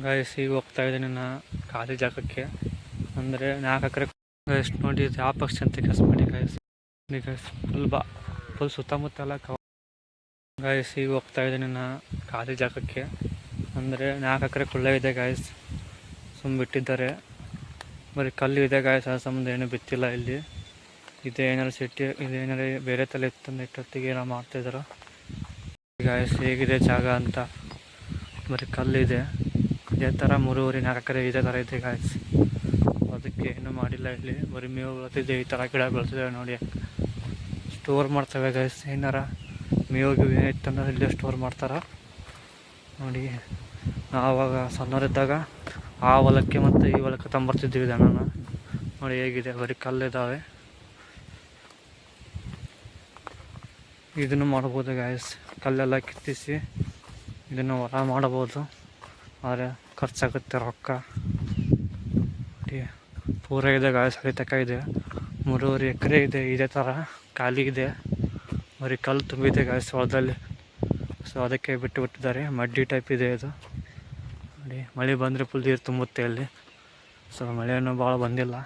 Guys ಈಗ ಹೋಗ್ತಾ ಇದ್ದೀನಿ ನಾ ಖಾಲಿ ಜಾಗಕ್ಕೆ, ಅಂದರೆ 4 ಎಕರೆ ಗಾಯ್ಸ್. ನೋಡಿ ಯಾವ ಪಕ್ಷಿ ಅಂತ ಕೆಲಸ ಮಾಡಿ ಗಾಯ್ಸ್. ಫುಲ್ ಸುತ್ತಮುತ್ತ ಎಲ್ಲ ಗಾಯ್ಸ್. ಈಗ ಹೋಗ್ತಾ ಇದ್ದೀನಿ ನಾ ಖಾಲಿ ಜಾಗಕ್ಕೆ, ಅಂದರೆ 4 ಎಕರೆ ಕುಳ್ಳ ಇದೆ ಗಾಯ್ಸ್. ಬಿಟ್ಟಿದ್ದಾರೆ, ಬರೀ ಕಲ್ಲು ಇದೆ ಗಾಯ್ಸ್. ಆ ಸಂಬಂಧ ಏನೂ ಬಿತ್ತಿಲ್ಲ ಇಲ್ಲಿ. ಇದೇನಾರು ಇದೇನಾರು ಬೇರೆ ತಲೆ ಇತ್ತಂದು ಇಟ್ಟೊತ್ತಿಗೆ ಏನೋ ಮಾಡ್ತಾಯಿದ್ರು ಗಾಯ್ಸ್. ಹೇಗಿದೆ ಜಾಗ ಅಂತ, ಬರೀ ಕಲ್ಲಿದೆ. ಇದೇ ಥರ 3-4 ಎಕರೆ ಇದೇ ಥರ ಇದೆ ಗಾಯ್ಸ್. ಅದಕ್ಕೆ ಏನೂ ಮಾಡಿಲ್ಲ ಇಲ್ಲಿ. ಬರೀ ಮೇವು ಬೆಳೆದಿದೆ, ಈ ಥರ ಗಿಡ ಬೆಳೆಸಿದ್ದೇವೆ ನೋಡಿ. ಸ್ಟೋರ್ ಮಾಡ್ತವೆ ಗಾಯ್ಸ್. ಏನಾರ ಮೇವು ಏನಿತ್ತಂದ್ರೆ ಇಲ್ಲೇ ಸ್ಟೋರ್ ಮಾಡ್ತಾರೆ ನೋಡಿ. ನಾವು ಆವಾಗ ಸಣ್ಣವರಿದ್ದಾಗ ಆ ಹೊಲಕ್ಕೆ ಮತ್ತು ಈ ಹೊಲಕ್ಕೆ ತಂಬರ್ತಿದ್ದೀವಿ ದನನ ನೋಡಿ. ಹೇಗಿದೆ, ಬರೀ ಕಲ್ಲಿದ್ದಾವೆ. ಇದನ್ನು ಮಾಡ್ಬೋದು ಗಾಯ್ಸ್. ಕಲ್ಲೆಲ್ಲ ಕಿತ್ತಿಸಿ ಇದನ್ನು ಹೊಲ ಮಾಡಬಹುದು, ಆದರೆ ಖರ್ಚಾಗುತ್ತೆ ರೊಕ್ಕ. ಪೂರ ಇದೆ ಗಾಯ್ಸ್, ಹರಿತಕ್ಕ ಇದೆ. 3 ಎಕರೆ ಇದೆ, ಇದೇ ಥರ ಖಾಲಿ ಇದೆ. ಬರೀ ಕಲ್ಲು ತುಂಬಿದೆ ಗಾಯ್ಸ್ ಹೊಲದಲ್ಲಿ. ಸೊ ಅದಕ್ಕೆ ಬಿಟ್ಟಿದ್ದಾರೆ. ಮಡ್ಡಿ ಟೈಪ್ ಇದೆ ಇದು ನೋಡಿ. ಮಳೆ ಬಂದರೆ ಫುಲ್ ನೀರು ತುಂಬುತ್ತೆ ಅಲ್ಲಿ. ಸೊ ಮಳೆಯನ್ನು ಭಾಳ ಬಂದಿಲ್ಲ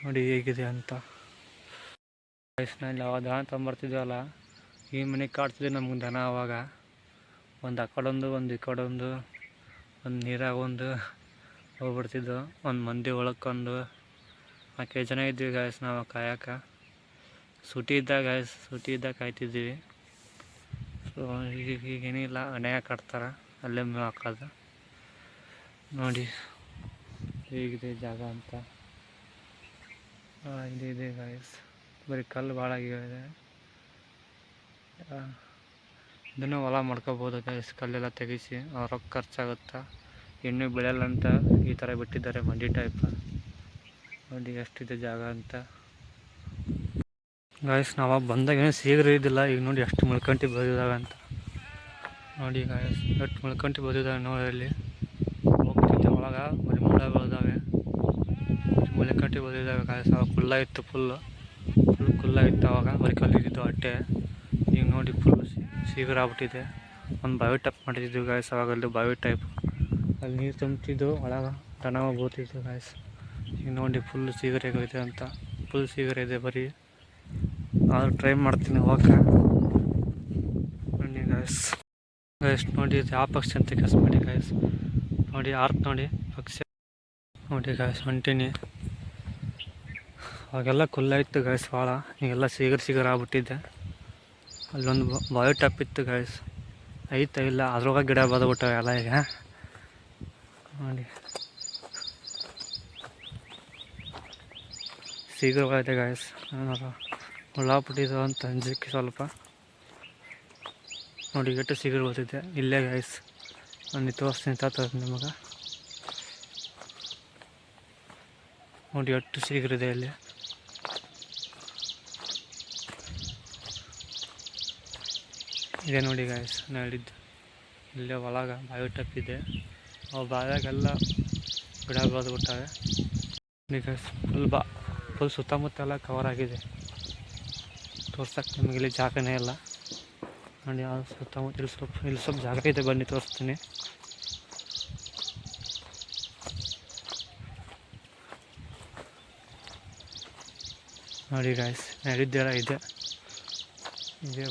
ನೋಡಿ ಹೇಗಿದೆ ಅಂತ ಗಾಯ್ಸ್ನಲ್ಲಿ. ಅವಾಗ ದನ ತೊಗೊಂಬರ್ತಿದ್ವಲ್ಲ, ಈ ಮನೆಗೆ ಕಾಡ್ತಿದ್ದೆ ನಮ್ಗೆ ದನ. ಅವಾಗ ಒಂದು ಆ ಕಡೊಂದು ಒಂದು ಈ ಕಡೊಂದು, ಒಂದು ನೀರಾಗ ಒಂದು ಹೋಗ್ಬಿಡ್ತಿದ್ದೋ. ಒಂದು ಮಂದಿ ಒಳಕ್ಕೊಂದು 4-5 ಜನ ಇದ್ವಿ ಗಾಯ್ಸ್ ನಾವು ಕಾಯಕ್ಕೆ. ಸೂಟಿ ಇದ್ದಾಗ ಕಾಯ್ತಿದ್ದೀವಿ. ಸೊ ಈಗೇನಿಲ್ಲ, ಅನ್ಯಾಯ ಕಟ್ತಾರೆ, ಅಲ್ಲೇ ಮೇವು ಹಾಕೋದು ನೋಡಿ. ಹೇಗಿದೆ ಜಾಗ ಅಂತ ಇದೆ ಗಾಯ್ಸ್. ಬರೀ ಕಲ್ಲು ಭಾಳ ಆಗಿದೆ. ಇದನ್ನು ಹೊಲ ಮಾಡ್ಕೋಬೋದು ಗಾಯ್ಸ್. ಕಲ್ಲೆಲ್ಲ ತೆಗಿಸಿ ರೊಕ್ಕ ಖರ್ಚಾಗುತ್ತೆ. ಎಣ್ಣೆ ಬೆಳೆಯಲ್ಲ ಅಂತ ಈ ಥರ ಬಿಟ್ಟಿದ್ದಾರೆ ಮಂಡಿ ಟೈಪ್ ನೋಡಿ. ಎಷ್ಟಿದೆ ಜಾಗ ಅಂತ ಗಾಯ್ಸ್. ನಾವು ಬಂದಾಗ ಏನೂ ಸೀಗರ ಇದ್ದಿಲ್ಲ. ಈಗ ನೋಡಿ ಎಷ್ಟು ಮುಳ್ಕಂಟಿ ಬೆಳೆದಿದ್ದಾವೆ ಅಂತ ನೋಡಿ ಗಾಯ್ಸ್. ಎಷ್ಟು ಮುಳ್ಕಂಟಿ ಬೆಳೆದಿದ್ದಾವೆ ನೋಡಿ. ಅಲ್ಲಿ ಹೋಗ್ತಿದ್ದೆ ಒಳಗೆ, ಬರೀ ಮುಳ್ಳ ಬೆಳೆದಾವೆ, ಮುಳ್ಕಂಟಿ ಬೆಳೆದಿದ್ದಾವೆ ಗಾಯ್ಸ್. ಅವಾಗ ಕುಲ್ಲ ಇತ್ತು, ಫುಲ್ ಕುಲ್ಲ ಇತ್ತು ಅವಾಗ. ಬರೀ ಕಲ್ಲಿದ್ದು ಅಟ್ಟೆ. ಈಗ ನೋಡಿ ಫುಲ್ ಸೀಗರ ಆಗ್ಬಿಟ್ಟಿದೆ. ಒಂದು ಬಾವಿ ಟೈಪ್ ಮಾಡಿದ್ವಿ ಗಾಯ್ಸ್ ಅವಾಗ. ಅಲ್ಲಿ ಬಾವಿ ಟೈಪ್ ಅಲ್ಲಿ ನೀರು ತುಂಬ್ತಿದ್ದು, ಒಳಗೆ ದನ ಬೋತಿತ್ತು ಗಾಯ್ಸ್. ಈಗ ನೋಡಿ ಫುಲ್ ಸೀಗರೆ ಆಗಿದೆ ಅಂತ. ಫುಲ್ ಸೀಗರೆ ಇದೆ ಬರೀ. ಆದರೂ ಟ್ರೈ ಮಾಡ್ತೀನಿ ಹೋಗಕ್ಕೆ ನೋಡಿ ಗಾಯ್ಸ್. ನೋಡಿ ಯಾವ ಪಕ್ಷಿ ಅಂತ ಕೆಲಸ ಮಾಡಿ ಗಾಯ್ಸ್. ನೋಡಿ ನೋಡಿ ಪಕ್ಷಿ ನೋಡಿ ಗಾಯ್ಸ್. ಹೊಂಟೀನಿ. ಅವಾಗೆಲ್ಲ ಕುಲ್ಲ ಇತ್ತು ಗಾಯ್ಸ್ ಭಾಳ. ಈಗೆಲ್ಲ ಸೀಗರ್ ಆಗ್ಬಿಟ್ಟಿದ್ದೆ. ಅಲ್ಲೊಂದು ಬಾವಿ ಟಪ್ ಇತ್ತು ಗಾಯ್ಸ್. ಐತೆ ಇಲ್ಲ, ಅದ್ರೊಳಗೆ ಗಿಡ ಬದ್ಬಿಟ್ಟವೆ ಎಲ್ಲ ಈಗ ನೋಡಿ. ಸೀಗರವಾಗಿದೆ ಗಾಯ್ಸ್. ಏನಾರ ಹುಳಾಬಿಟ್ಟಿದ್ದು ಅಂತ ಅಂಜಿಕೆ ಸ್ವಲ್ಪ ನೋಡಿ. ಎಷ್ಟು ಸೀಗರ್ ಬರ್ತಿದ್ದೆ ಇಲ್ಲೇ ಗಾಯ್ಸ್. ನಾನು ತೋರಿಸ್ತೀನಿ ನಿಮಗೆ ನೋಡಿ. ಎಷ್ಟು ಸೀಗರಿದೆ ಇಲ್ಲಿ. ಇದೆ ನೋಡಿ ಗಾಯ್ಸ್. ನಾನು ಹೇಳಿದ್ದು ಇಲ್ಲೇ ಒಳಗೆ ಬಾವಿ ಟಪ್ ಇದೆ. ಅವು ಬಾವಿಯಾಗೆಲ್ಲ ಗಿಡ ಬೆಳೆದ್ಬಿಟ್ಟಾವೆ ಗಾಯ್ಸ್. ಫುಲ್ ಸುತ್ತಮುತ್ತ ಎಲ್ಲ ಕವರ್ ಆಗಿದೆ. ತೋರ್ಸಕ್ಕೆ ನಿಮಗೆ ಇಲ್ಲಿ ಜಾಗನೇ ಇಲ್ಲ ನೋಡಿ. ಯಾವುದು ಸುತ್ತಮುತ್ತ ಇಲ್ಲಿ ಸ್ವಲ್ಪ ಜಾಗ ಇದೆ, ಬನ್ನಿ ತೋರಿಸ್ತೀನಿ ನೋಡಿ ಗಾಯ್ಸ್. ಹೇಳಿದ್ದೆಲ್ಲ ಇದೆ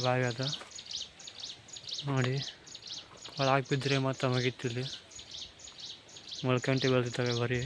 ಬಾವಿ ಅದು ನೋಡಿ. ಒಳಗೆ ಬಿದ್ದರೆ ಮತ್ತೆ ಮುಗೀತು. ಇಲ್ಲಿ ಮೊಳ್ಕಂಟಿ ಬೆಳೆದಿದ್ದಾವೆ ಬರೀ.